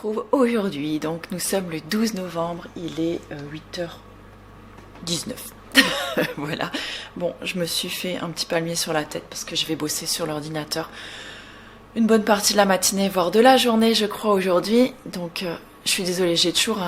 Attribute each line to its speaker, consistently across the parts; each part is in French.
Speaker 1: retrouve aujourd'hui. Donc nous sommes le 12 novembre, il est 8h19. Voilà. Bon, je me suis fait un petit palmier sur la tête parce que je vais bosser sur l'ordinateur une bonne partie de la matinée, voire de la journée, je crois, aujourd'hui. Donc je suis désolée, j'ai toujours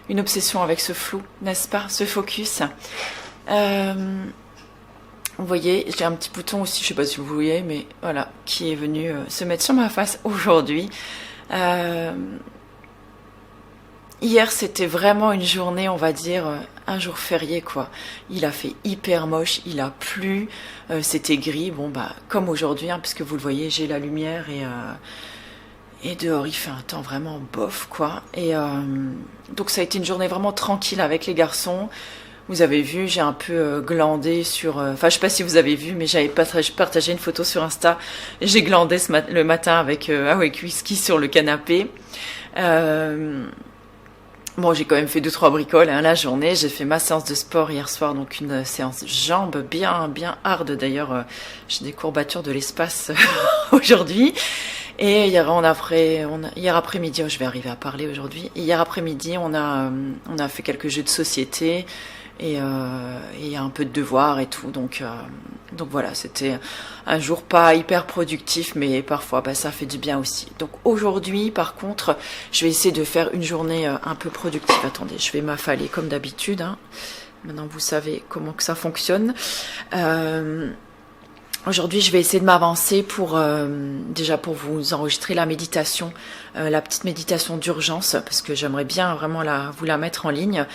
Speaker 1: une obsession avec ce flou, n'est-ce pas, ce focus. Vous voyez, j'ai un petit bouton aussi, je sais pas si vous voyez, mais voilà, qui est venu se mettre sur ma face aujourd'hui. Hier, c'était vraiment une journée, on va dire, un jour férié, quoi. Il a fait hyper moche, il a plu, c'était gris, bon, bah, comme aujourd'hui, hein, puisque vous le voyez, j'ai la lumière et dehors, il fait un temps vraiment bof, quoi. Et donc, ça a été une journée vraiment tranquille avec les garçons. Vous avez vu, j'ai un peu glandé sur... Enfin, je sais pas si vous avez vu, mais j'avais partagé une photo sur Insta. J'ai glandé le matin avec whisky sur le canapé. Bon, j'ai quand même fait 2-3 bricoles la journée. J'ai fait ma séance de sport hier soir, donc une séance jambes bien hard. D'ailleurs, j'ai des courbatures de l'espace aujourd'hui. Et hier après-midi, je vais arriver à parler aujourd'hui. Et hier après-midi, on a fait quelques jeux de société et un peu de devoirs et tout. Donc voilà, c'était un jour pas hyper productif, mais parfois ça fait du bien aussi. Donc aujourd'hui, par contre, je vais essayer de faire une journée un peu productive. Attendez, je vais m'affaler comme d'habitude, hein. Maintenant, vous savez comment que ça fonctionne. Aujourd'hui, je vais essayer de m'avancer pour déjà pour vous enregistrer la méditation, la petite méditation d'urgence, parce que j'aimerais bien vraiment vous la mettre en ligne.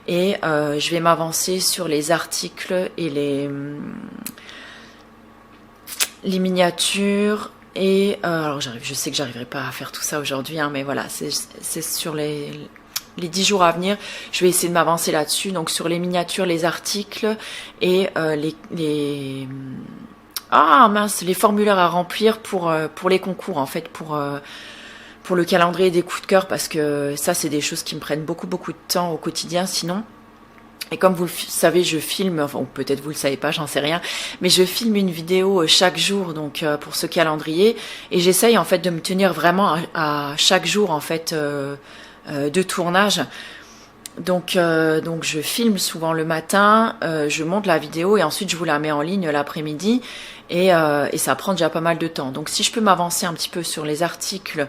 Speaker 1: Et je vais m'avancer sur les articles et les miniatures. Et alors je sais que j'arriverai pas à faire tout ça aujourd'hui, hein, mais voilà, c'est sur les 10 jours à venir. Je vais essayer de m'avancer là-dessus. Donc sur les miniatures, les articles et les formulaires à remplir pour les concours, en fait, pour le calendrier des coups de cœur, parce que ça, c'est des choses qui me prennent beaucoup de temps au quotidien, sinon. Et comme vous le savez, je filme, enfin, ou peut-être vous le savez pas, j'en sais rien, mais je filme une vidéo chaque jour, donc pour ce calendrier, et j'essaye en fait de me tenir vraiment à chaque jour, en fait, de tournage. Donc je filme souvent le matin, je monte la vidéo et ensuite je vous la mets en ligne l'après-midi et ça prend déjà pas mal de temps. Donc si je peux m'avancer un petit peu sur les articles,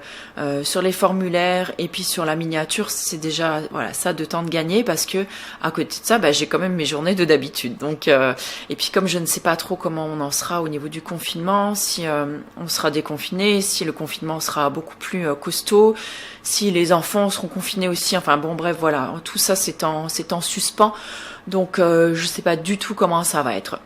Speaker 1: sur les formulaires et puis sur la miniature, c'est déjà voilà ça de temps de gagner, parce que à côté de ça, j'ai quand même mes journées de d'habitude. Donc et puis comme je ne sais pas trop comment on en sera au niveau du confinement, si on sera déconfiné, si le confinement sera beaucoup plus costaud, si les enfants seront confinés aussi, enfin bon bref voilà, tout ça c'est en suspens, donc je sais pas du tout comment ça va être.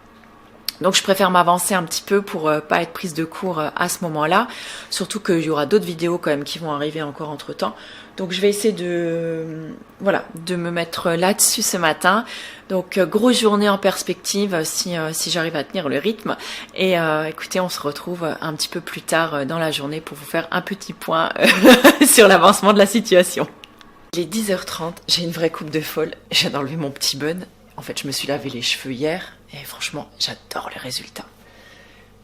Speaker 1: Donc je préfère m'avancer un petit peu pour pas être prise de court à ce moment-là, surtout qu'il y aura d'autres vidéos quand même qui vont arriver encore entre temps. Donc je vais essayer de me mettre là-dessus ce matin. Donc grosse journée en perspective si j'arrive à tenir le rythme. Et écoutez, on se retrouve un petit peu plus tard dans la journée pour vous faire un petit point sur l'avancement de la situation. Il est 10h30, j'ai une vraie coupe de folle. Je viens d'enlever mon petit bun. En fait, je me suis lavé les cheveux hier et franchement, j'adore le résultat.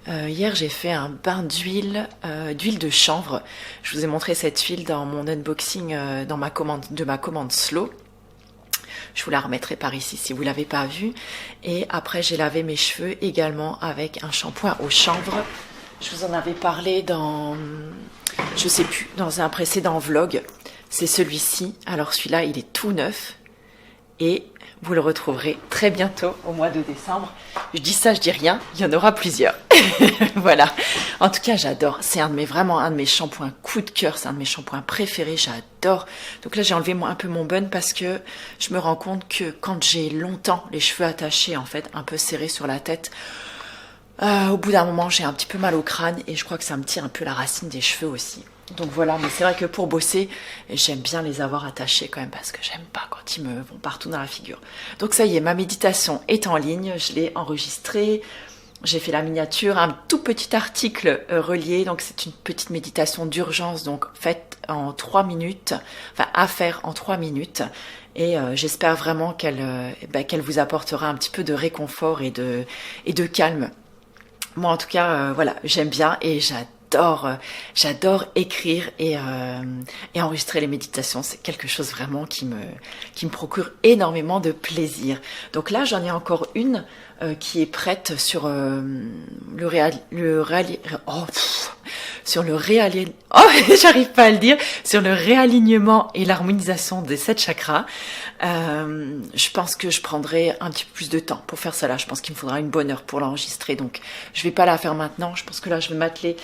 Speaker 1: Hier, j'ai fait un bain d'huile de chanvre. Je vous ai montré cette huile dans mon unboxing de ma commande Slow. Je vous la remettrai par ici si vous ne l'avez pas vue. Et après, j'ai lavé mes cheveux également avec un shampoing au chanvre. Je vous en avais parlé dans un précédent vlog. C'est celui-ci. Alors celui-là, il est tout neuf. Et vous le retrouverez très bientôt au mois de décembre. Je dis ça, je dis rien, il y en aura plusieurs. Voilà. En tout cas, j'adore. C'est vraiment un de mes shampoings coup de cœur. C'est un de mes shampoings préférés. J'adore. Donc là, j'ai enlevé un peu mon bun parce que je me rends compte que quand j'ai longtemps les cheveux attachés, en fait, un peu serrés sur la tête, au bout d'un moment, j'ai un petit peu mal au crâne et je crois que ça me tire un peu la racine des cheveux aussi. Donc voilà, mais c'est vrai que pour bosser, j'aime bien les avoir attachés quand même, parce que j'aime pas quand ils me vont partout dans la figure. Donc ça y est, ma méditation est en ligne, je l'ai enregistrée, j'ai fait la miniature, un tout petit article relié, donc c'est une petite méditation d'urgence, donc faite en 3 minutes, enfin à faire en 3 minutes, et j'espère vraiment qu'elle vous apportera un petit peu de réconfort et de calme. Moi en tout cas, voilà, j'aime bien et j'adore j'adore écrire et enregistrer les méditations. C'est quelque chose vraiment qui me procure énormément de plaisir. Donc là, j'en ai encore une qui est prête sur j'arrive pas à le dire, sur le réalignement et l'harmonisation des 7 chakras. Je pense que je prendrai un petit peu plus de temps pour faire ça là. Je pense qu'il me faudra une bonne heure pour l'enregistrer, donc je vais pas la faire maintenant. Je pense que là, je vais m'atteler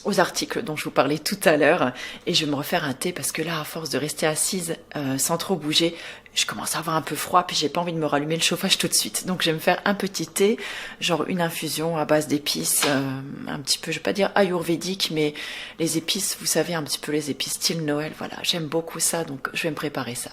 Speaker 1: aux articles dont je vous parlais tout à l'heure et je vais me refaire un thé parce que là, à force de rester assise sans trop bouger, je commence à avoir un peu froid, puis j'ai pas envie de me rallumer le chauffage tout de suite. Donc je vais me faire un petit thé, genre une infusion à base d'épices, un petit peu, je vais pas dire ayurvédique, mais les épices, vous savez, un petit peu les épices style Noël, voilà, j'aime beaucoup ça, donc je vais me préparer ça.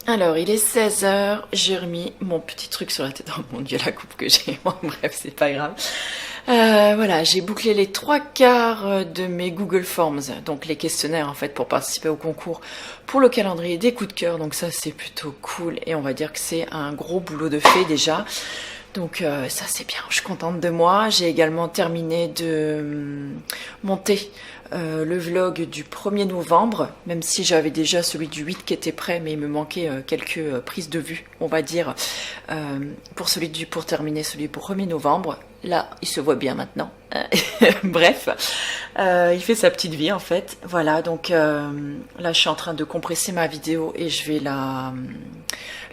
Speaker 1: Alors, il est 16h, j'ai remis mon petit truc sur la tête. Oh mon Dieu, la coupe que j'ai. Bon, bref, c'est pas grave. Voilà, j'ai bouclé les 3/4 de mes Google Forms, donc les questionnaires en fait pour participer au concours pour le calendrier des coups de cœur. Donc ça, c'est plutôt cool et on va dire que c'est un gros boulot de fait déjà. Donc ça c'est bien, je suis contente de moi. J'ai également terminé de monter le vlog du 1er novembre, même si j'avais déjà celui du 8 qui était prêt, mais il me manquait quelques prises de vue, on va dire, pour terminer celui du 1er novembre. Là, il se voit bien maintenant. Bref, il fait sa petite vie en fait. Voilà, donc là, je suis en train de compresser ma vidéo et je vais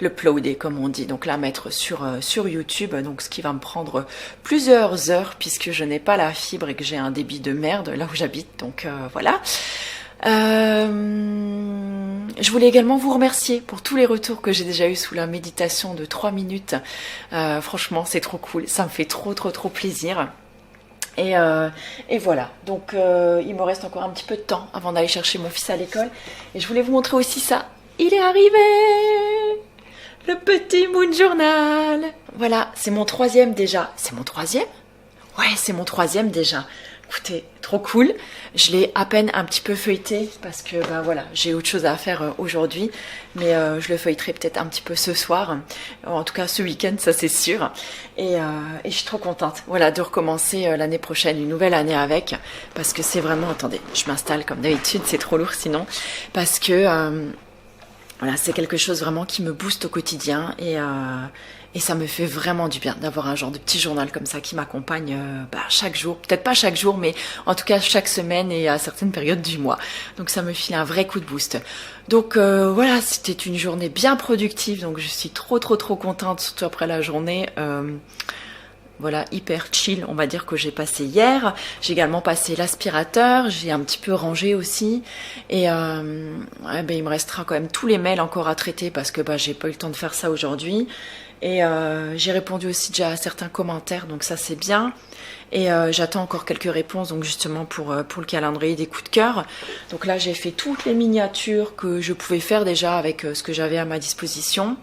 Speaker 1: l'uploader, comme on dit, donc la mettre sur YouTube, donc ce qui va me prendre plusieurs heures puisque je n'ai pas la fibre et que j'ai un débit de merde là où j'habite, donc voilà. Je voulais également vous remercier pour tous les retours que j'ai déjà eu sous la méditation de 3 minutes. Franchement, c'est trop cool, ça me fait trop plaisir. Et voilà, donc il me reste encore un petit peu de temps avant d'aller chercher mon fils à l'école. Et je voulais vous montrer aussi ça. Il est arrivé! Le petit Moon Journal! Voilà, c'est mon 3e déjà. C'est mon 3e? Ouais, c'est mon 3e déjà. Écoutez, trop cool. Je l'ai à peine un petit peu feuilleté parce que ben voilà, j'ai autre chose à faire aujourd'hui, mais je le feuilleterai peut-être un petit peu ce soir, en tout cas ce week-end, ça c'est sûr. Et je suis trop contente, voilà, de recommencer l'année prochaine, une nouvelle année avec, parce que c'est vraiment, attendez, je m'installe comme d'habitude, c'est trop lourd sinon, parce que voilà, c'est quelque chose vraiment qui me booste au quotidien et ça me fait vraiment du bien d'avoir un genre de petit journal comme ça qui m'accompagne chaque jour. Peut-être pas chaque jour, mais en tout cas chaque semaine et à certaines périodes du mois. Donc ça me file un vrai coup de boost. Donc voilà, c'était une journée bien productive. Donc je suis trop contente, surtout après la journée. Voilà, hyper chill, on va dire, que j'ai passé hier. J'ai également passé l'aspirateur, j'ai un petit peu rangé aussi. Et il me restera quand même tous les mails encore à traiter parce que j'ai pas eu le temps de faire ça aujourd'hui. Et j'ai répondu aussi déjà à certains commentaires, donc ça c'est bien. Et j'attends encore quelques réponses, donc justement pour le calendrier des coups de cœur. Donc là, j'ai fait toutes les miniatures que je pouvais faire déjà avec ce que j'avais à ma disposition.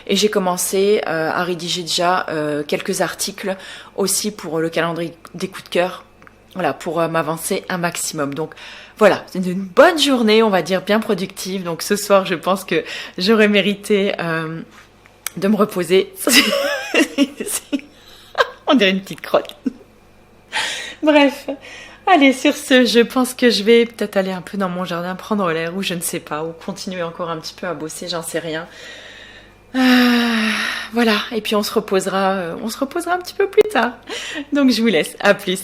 Speaker 1: Et j'ai commencé à rédiger déjà quelques articles aussi pour le calendrier des coups de cœur. Voilà, pour m'avancer un maximum. Donc voilà, c'est une bonne journée, on va dire bien productive. Donc ce soir, je pense que j'aurais mérité de me reposer. On dirait une petite crotte. Bref, allez, sur ce, je pense que je vais peut-être aller un peu dans mon jardin, prendre l'air, ou je ne sais pas, ou continuer encore un petit peu à bosser, j'en sais rien. Voilà, et puis on se reposera un petit peu plus tard. Donc je vous laisse, à plus.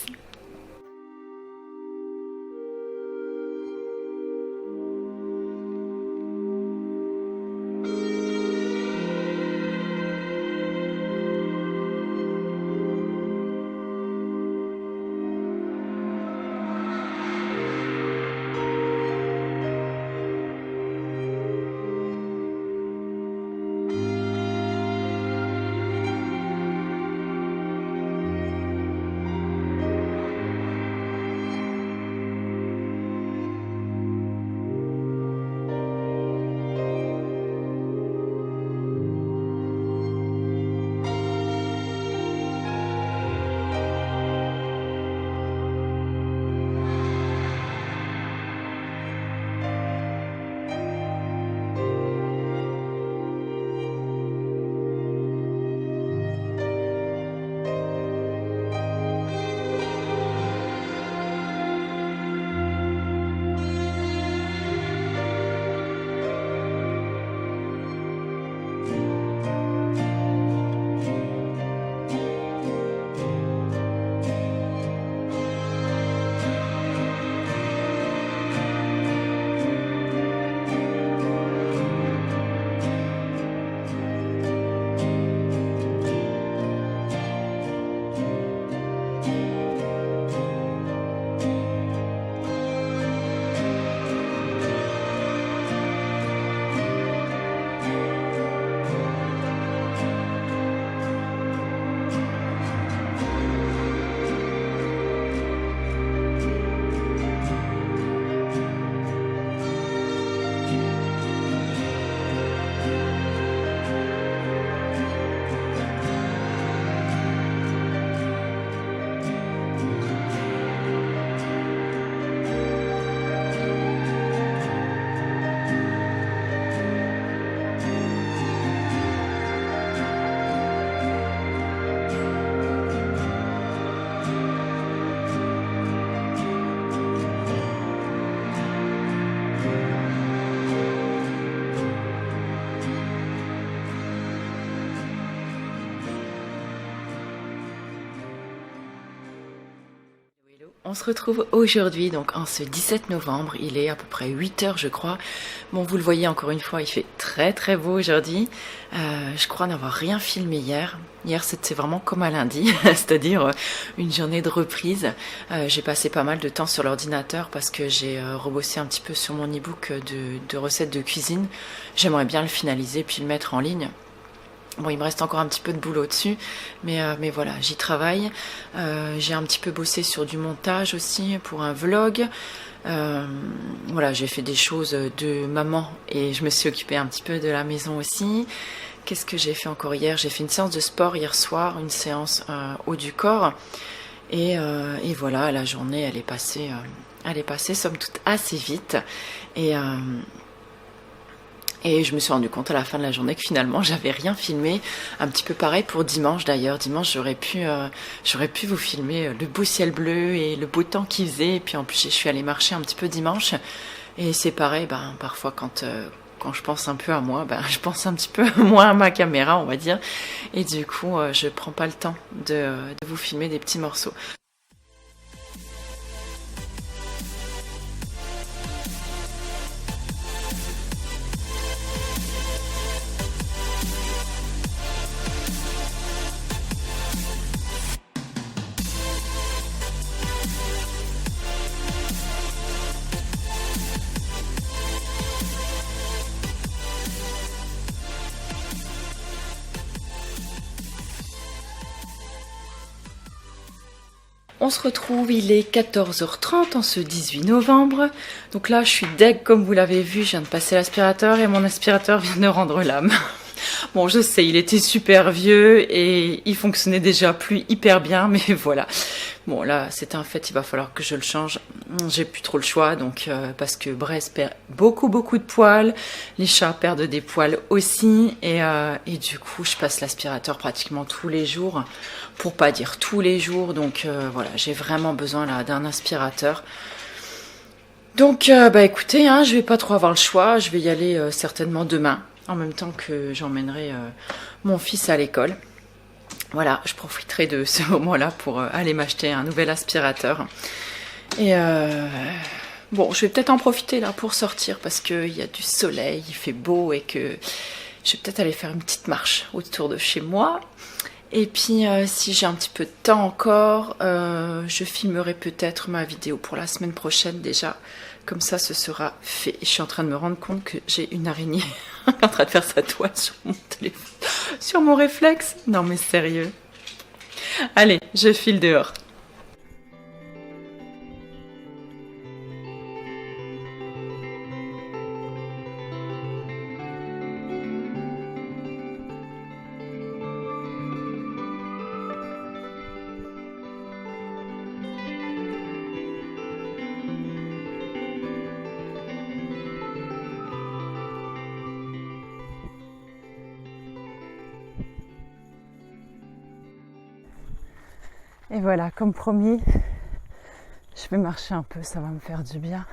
Speaker 1: On se retrouve aujourd'hui, donc en ce 17 novembre, il est à peu près 8 heures je crois. Bon, vous le voyez encore une fois, il fait très très beau aujourd'hui. Je crois n'avoir rien filmé hier. Hier c'était vraiment comme un lundi, c'est-à-dire une journée de reprise. J'ai passé pas mal de temps sur l'ordinateur parce que j'ai rebossé un petit peu sur mon e-book de recettes de cuisine. J'aimerais bien le finaliser puis le mettre en ligne. Bon, il me reste encore un petit peu de boulot dessus, mais voilà, j'y travaille. J'ai un petit peu bossé sur du montage aussi pour un vlog. Voilà, j'ai fait des choses de maman et je me suis occupée un petit peu de la maison aussi. Qu'est-ce que j'ai fait encore hier? J'ai fait une séance de sport hier soir, une séance haut du corps. Et voilà, la journée, elle est passée somme toute assez vite. Et je me suis rendu compte à la fin de la journée que finalement j'avais rien filmé. Un petit peu pareil pour dimanche d'ailleurs. Dimanche j'aurais pu vous filmer le beau ciel bleu et le beau temps qu'il faisait. Et puis en plus je suis allée marcher un petit peu dimanche. Et c'est pareil, parfois quand je pense un peu à moi, je pense un petit peu moins à ma caméra on va dire. Et du coup je prends pas le temps de vous filmer des petits morceaux. on se retrouve, il est 14h30 en ce 18 novembre. Donc là, je suis deg, comme vous l'avez vu, je viens de passer l'aspirateur et mon aspirateur vient de rendre l'âme. Bon, je sais, il était super vieux et il fonctionnait déjà plus hyper bien, mais voilà. Bon, là, c'est un fait, il va falloir que je le change. J'ai plus trop le choix, donc parce que Brest perd beaucoup de poils, les chats perdent des poils aussi, et du coup, je passe l'aspirateur pratiquement tous les jours, pour pas dire tous les jours, donc voilà, j'ai vraiment besoin là d'un aspirateur. Donc, bah écoutez, hein, je vais pas trop avoir le choix, je vais y aller certainement demain, en même temps que j'emmènerai mon fils à l'école. Voilà, je profiterai de ce moment-là pour aller m'acheter un nouvel aspirateur. Et bon, je vais peut-être en profiter là pour sortir parce qu'il y a du soleil, il fait beau et que je vais peut-être aller faire une petite marche autour de chez moi. Et puis, si j'ai un petit peu de temps encore, je filmerai peut-être ma vidéo pour la semaine prochaine déjà. Comme ça, ce sera fait. Je suis en train de me rendre compte que j'ai une araignée en train de faire sa toile sur mon téléphone, sur mon réflexe. Non mais sérieux. Allez, je file dehors. Et voilà, comme promis, je vais marcher un peu, ça va me faire du bien.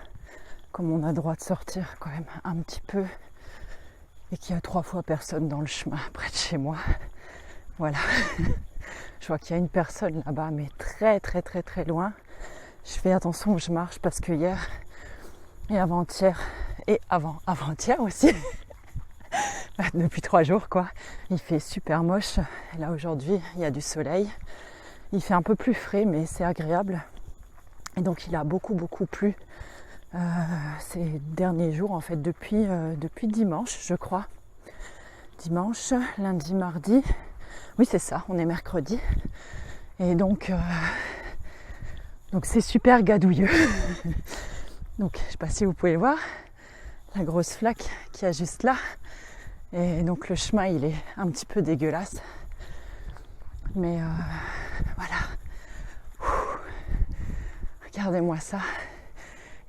Speaker 1: Comme on a le droit de sortir quand même un petit peu et qu'il y a 3 fois personne dans le chemin près de chez moi. Voilà. Je vois qu'il y a une personne là-bas, mais très loin. Je fais attention où je marche parce que hier et avant-hier et avant-hier aussi, depuis 3 jours quoi, il fait super moche. Et là aujourd'hui, il y a du soleil. Il fait un peu plus frais, mais c'est agréable. Et donc il a beaucoup plu ces derniers jours, en fait, depuis dimanche, je crois. Dimanche, lundi, mardi. Oui, c'est ça, on est mercredi. Et donc c'est super gadouilleux. Donc, je sais pas si vous pouvez voir la grosse flaque qu'il y a juste là. Et donc le chemin, il est un petit peu dégueulasse. Mais voilà. Regardez-moi ça.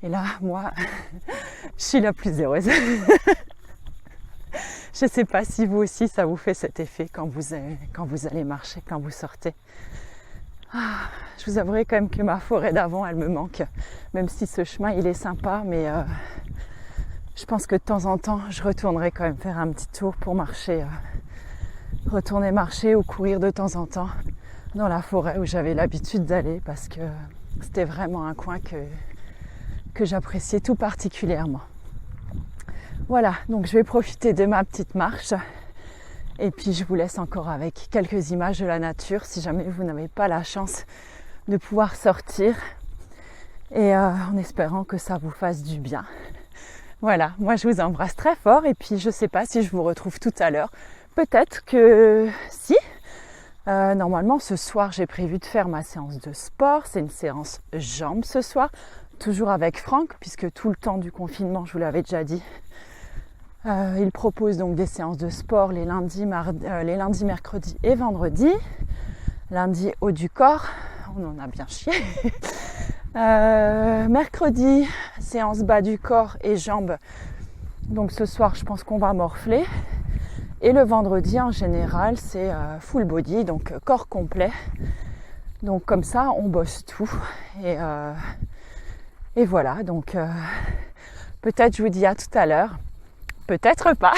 Speaker 1: Et là, moi, je suis la plus heureuse. Je ne sais pas si vous aussi, ça vous fait cet effet quand vous allez marcher, quand vous sortez. Je vous avouerai quand même que ma forêt d'avant, elle me manque. Même si ce chemin, il est sympa, mais je pense que de temps en temps, je retournerai quand même faire un petit tour pour marcher. Retourner marcher ou courir de temps en temps dans la forêt où j'avais l'habitude d'aller parce que c'était vraiment un coin que j'appréciais tout particulièrement. Voilà, donc je vais profiter de ma petite marche et puis je vous laisse encore avec quelques images de la nature si jamais vous n'avez pas la chance de pouvoir sortir et en espérant que ça vous fasse du bien. Voilà, moi je vous embrasse très fort et puis je ne sais pas si je vous retrouve tout à l'heure. Peut-être que si. Normalement, ce soir, j'ai prévu de faire ma séance de sport. C'est une séance jambes ce soir, toujours avec Franck, puisque tout le temps du confinement, je vous l'avais déjà dit, il propose donc des séances de sport les lundis, mercredis et vendredis. Lundi, haut du corps, on en a bien chié. Mercredi, séance bas du corps et jambes. Donc ce soir, je pense qu'on va morfler. Et le vendredi, en général, c'est full body, donc corps complet. Donc comme ça, on bosse tout. Et voilà, donc peut-être je vous dis à tout à l'heure. Peut-être pas.